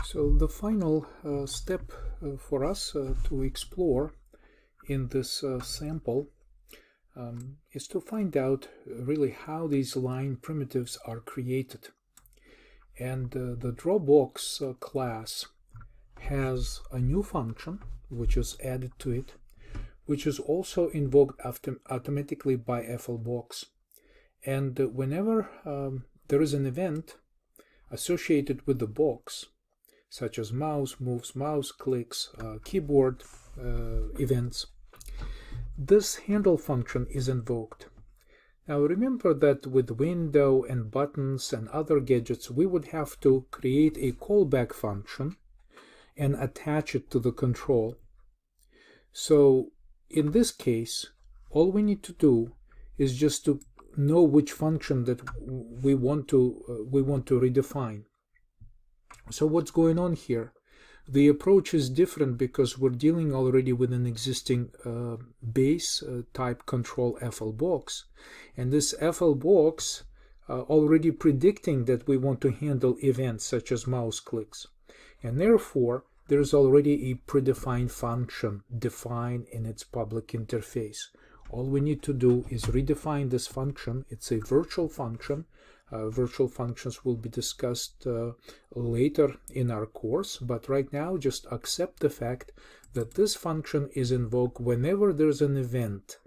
So the final step for us to explore in this sample is to find out really how these line primitives are created. And the drawbox class has a new function which is added to it, which is also invoked automatically by flbox. And whenever there is an event associated with the box, such as mouse moves, mouse clicks, keyboard events, this handle function is invoked. Now remember that with window and buttons and other gadgets, we would have to create a callback function and attach it to the control. So in this case, all we need to do is just to know which function that we want to redefine. So what's going on here? The approach is different because we're dealing already with an existing base type control flbox, and this flbox already predicting that we want to handle events such as mouse clicks, and therefore there's already a predefined function defined in its public interface. All we need to do is redefine this function. It's a virtual function. Virtual functions will be discussed later in our course, but right now just accept the fact that this function is invoked whenever there's an event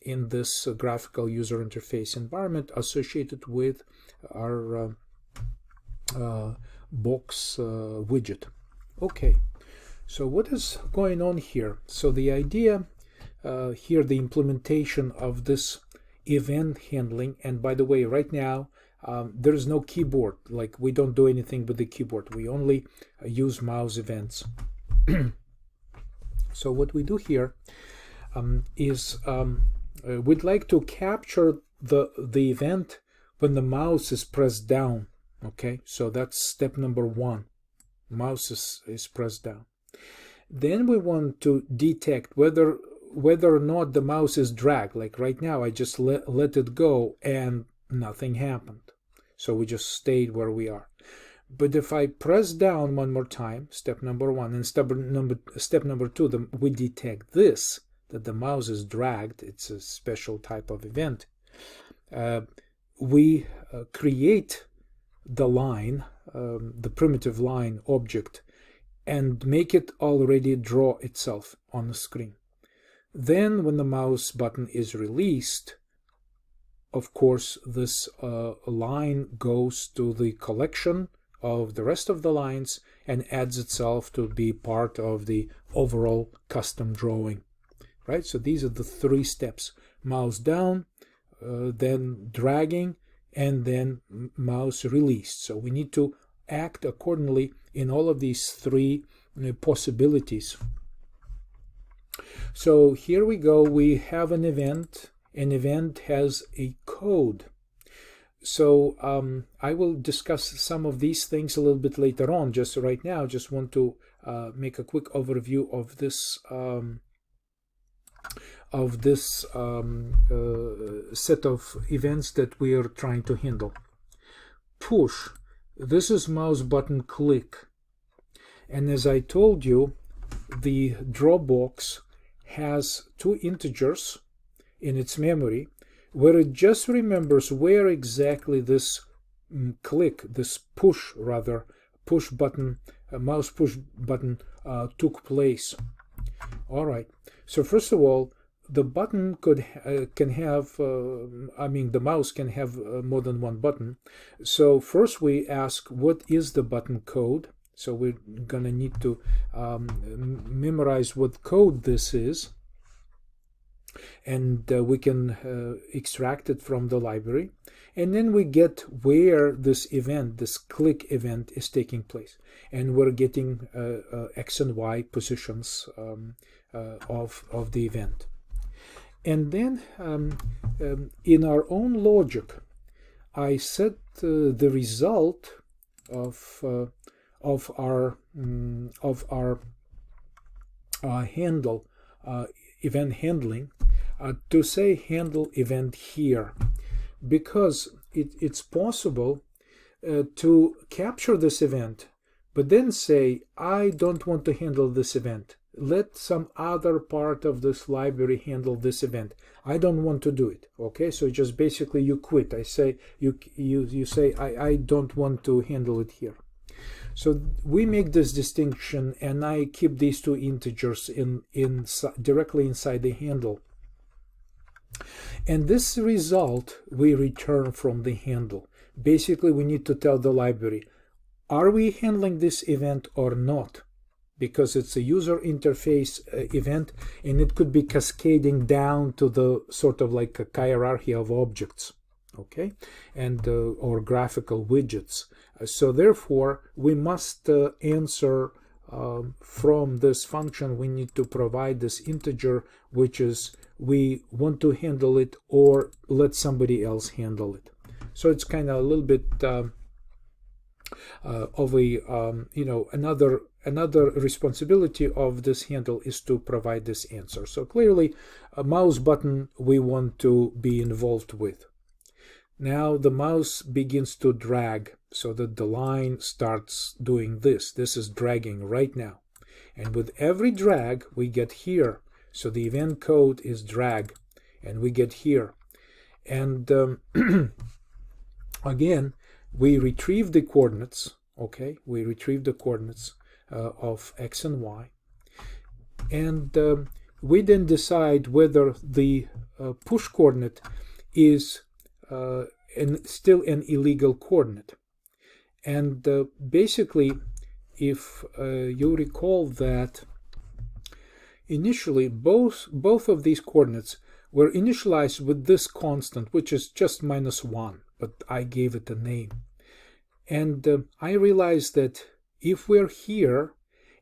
in this graphical user interface environment associated with our box widget. Okay, so what is going on here? So the idea here, the implementation of this event handling, and by the way, right now there is no keyboard, like we don't do anything with the keyboard, we only use mouse events. So what we do here is we'd like to capture the event when the mouse is pressed down. Okay, so that's step number one. Mouse is pressed down. Then we want to detect whether or not the mouse is dragged. Like right now, I just let it go and nothing happened. So we just stayed where we are. But if I press down one more time, step number one, and step number two, we detect this, that the mouse is dragged. It's a special type of event. We create the line, the primitive line object, and make it already draw itself on the screen. Then when the mouse button is released, of course, this line goes to the collection of the rest of the lines and adds itself to be part of the overall custom drawing. Right? So these are the three steps: mouse down, then dragging, and then mouse released. So we need to act accordingly in all of these three possibilities. So here we go. We have an event. An event has a code. So I will discuss some of these things a little bit later on. Just right now, just want to make a quick overview of this set of events that we are trying to handle. Push. This is mouse button click. And as I told you, the drawbox has two integers in its memory, where it just remembers where exactly this click, this push button, mouse push button took place. All right. So first of all, the button can have, the mouse can have more than one button. So first we ask, what is the button code? So we're gonna need to memorize what code this is, and we can extract it from the library, and then we get where this event, this click event, is taking place, and we're getting X and Y positions of the event. And then in our own logic, I set the result of our handle, event handling, to say handle event here, because it's possible to capture this event but then say, I don't want to handle this event. Let some other part of this library handle this event. I don't want to do it. Okay, so just basically you quit. I say you say I don't want to handle it here. So we make this distinction, and I keep these two integers directly inside the handle. And this result we return from the handle. Basically, we need to tell the library, are we handling this event or not? Because it's a user interface event, and it could be cascading down to the sort of like a hierarchy of objects, okay, and or graphical widgets. So therefore, we must answer from this function. We need to provide this integer, which is we want to handle it or let somebody else handle it. So it's kind of a little bit of a another responsibility of this handle is to provide this answer. So clearly a mouse button we want to be involved with. Now the mouse begins to drag so that the line starts doing this. This is dragging right now. And with every drag we get here. So the event code is drag, and we get here. And again, we retrieve the coordinates, okay? We retrieve the coordinates of x and y. And we then decide whether the push coordinate is still an illegal coordinate. And basically, if you recall that initially both of these coordinates were initialized with this constant, which is just -1, but I gave it a name. And I realized that if we're here,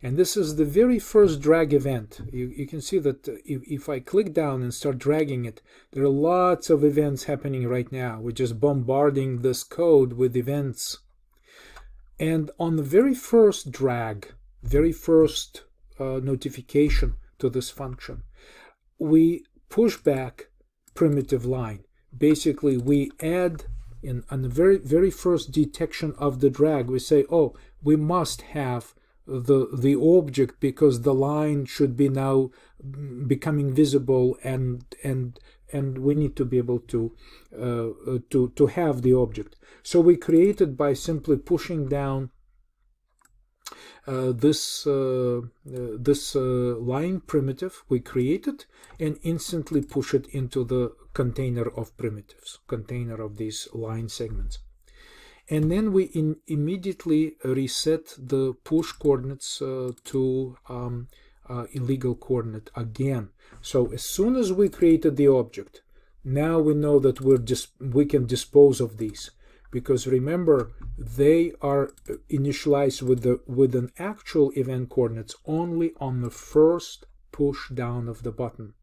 and this is the very first drag event, you can see that if I click down and start dragging it, there are lots of events happening right now. We're just bombarding this code with events. And on the very first drag, very first notification to this function, we push back primitive line. Basically, we add on the very first detection of the drag, we say, oh, we must have the object because the line should be now becoming visible, and we need to be able to have the object. So we create it by simply pushing down this line primitive. We create it and instantly push it into the container of primitives, container of these line segments. And then we immediately reset the push coordinates to illegal coordinate again. So as soon as we created the object, now we know that we can dispose of these, because remember, they are initialized with an actual event coordinates only on the first push down of the button.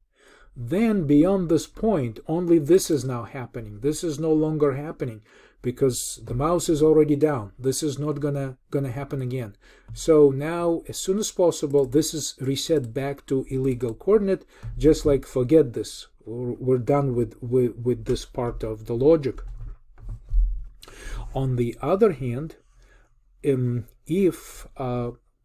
Then beyond this point, only this is now happening. This is no longer happening because the mouse is already down. This is not gonna happen again. So now, as soon as possible, this is reset back to illegal coordinate. Just like forget this. We're done with this part of the logic. On the other hand, if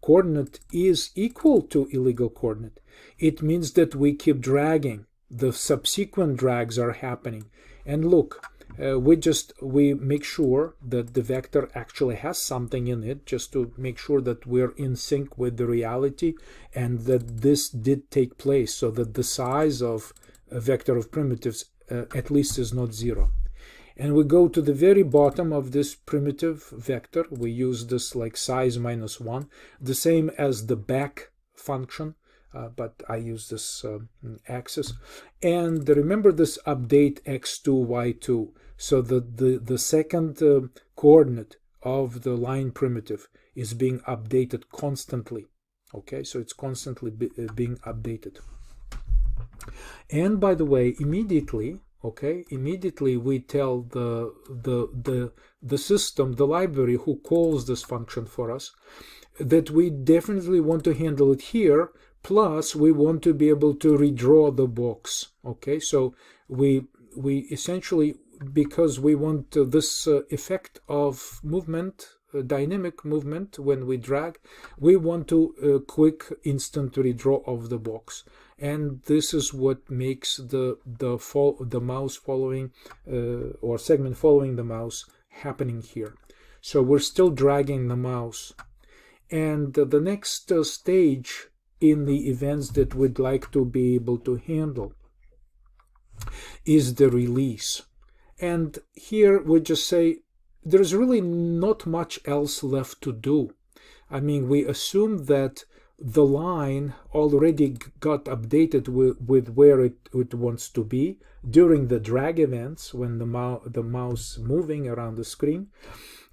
coordinate is equal to illegal coordinate, it means that we keep dragging. The subsequent drags are happening. And look, we make sure that the vector actually has something in it, just to make sure that we're in sync with the reality and that this did take place, so that the size of a vector of primitives at least is not 0. And we go to the very bottom of this primitive vector. We use this like size -1, the same as the back function, but I use this axis. And remember this update x2, y2. So the second coordinate of the line primitive is being updated constantly. Okay, so it's constantly being updated. And by the way, immediately we tell the system, the library who calls this function for us, that we definitely want to handle it here, plus we want to be able to redraw the box. Okay, so we essentially, because we want this effect of movement dynamic movement when we drag. We want to quick instant redraw of the box, and this is what makes the mouse following or segment following the mouse happening here. So we're still dragging the mouse, and the next stage in the events that we'd like to be able to handle is the release. And here we just say there's really not much else left to do. I mean, we assume that the line already got updated with where it wants to be during the drag events when the mouse moving around the screen.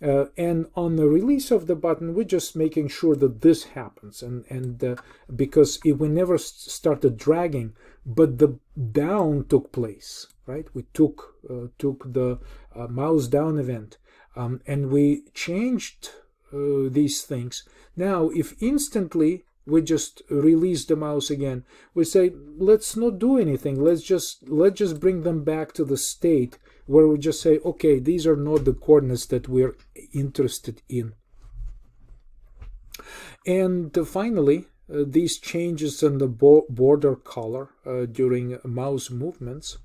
And on the release of the button, we're just making sure that this happens. And because we never started dragging, but the down took place, right? We took the mouse down event, and we changed these things. Now, if instantly we just release the mouse again, we say, let's not do anything. Let's just bring them back to the state where we just say, okay, these are not the coordinates that we're interested in. And finally, these changes in the border color during mouse movements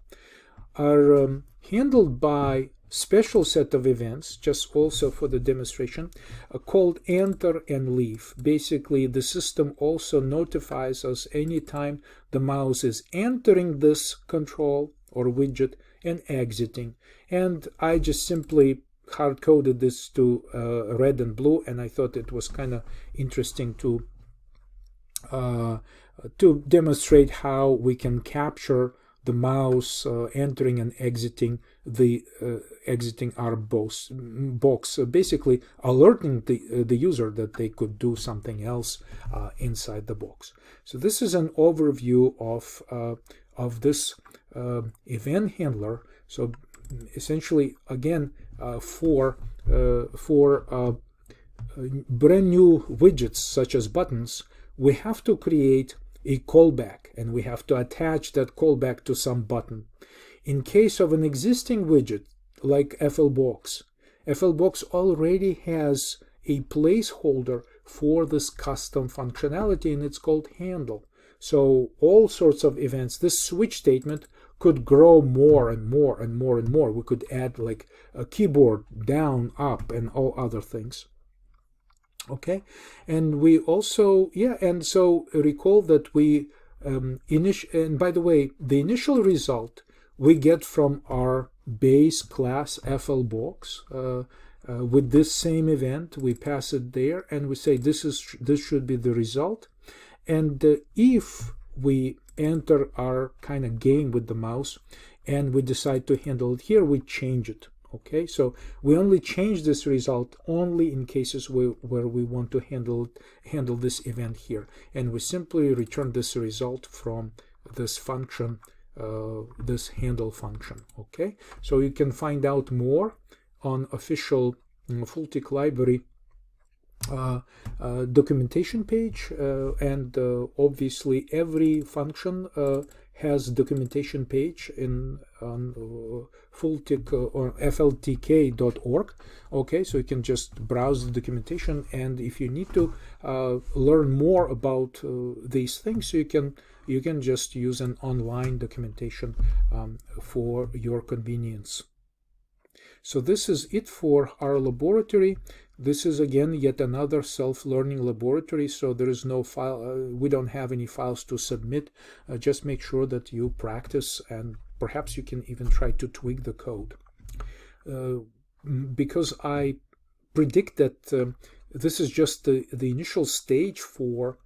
are handled by special set of events, just also for the demonstration, called enter and leave. Basically, the system also notifies us anytime the mouse is entering this control or widget and exiting. And I just simply hard-coded this to red and blue, and I thought it was kind of interesting to demonstrate how we can capture the mouse entering and exiting our box, basically alerting the user that they could do something else inside the box. So this is an overview of this event handler. So essentially, again, for brand new widgets such as buttons, we have to create a callback, and we have to attach that callback to some button. In case of an existing widget like FLBox, FLBox already has a placeholder for this custom functionality, and it's called handle. So all sorts of events, this switch statement could grow more and more and more and more. We could add like a keyboard, down, up, and all other things. Okay, and we also, and so recall that we and by the way, the initial result we get from our base class FLBox with this same event. We pass it there, and we say this should be the result. And if we enter our kind of game with the mouse and we decide to handle it here, we change it. Okay, so we only change this result only in cases where we want to handle this event here, and we simply return this result from this function, this handle function. Okay, so you can find out more on official Fulltick library documentation page, and obviously every function has documentation page on Fulltick or fltk.org. Okay, so you can just browse the documentation, and if you need to learn more about these things, you can just use an online documentation for your convenience. So this is it for our laboratory. This is again yet another self-learning laboratory, so there is no file, we don't have any files to submit. Just make sure that you practice, and perhaps you can even try to tweak the code. Because I predict that this is just the initial stage for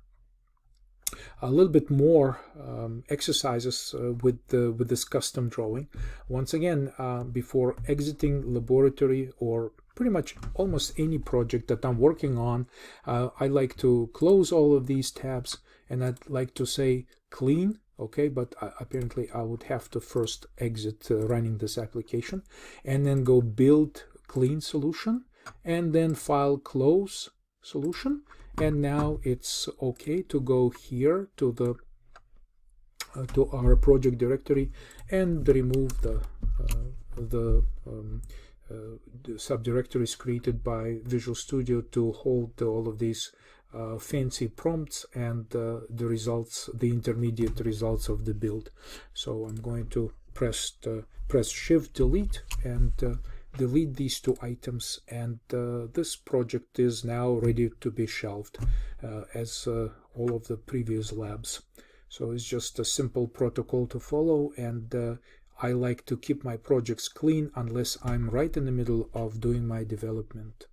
a little bit more exercises with this custom drawing. Once again, before exiting laboratory or pretty much almost any project that I'm working on, I like to close all of these tabs, and I'd like to say clean. Okay, but apparently I would have to first exit running this application, and then go build clean solution, and then file close solution. And now it's okay to go here to the to our project directory and remove the subdirectories created by Visual Studio to hold all of these fancy prompts and the results, the intermediate results of the build. So I'm going to press Shift Delete and delete these two items, and this project is now ready to be shelved as all of the previous labs. So it's just a simple protocol to follow, and I like to keep my projects clean unless I'm right in the middle of doing my development.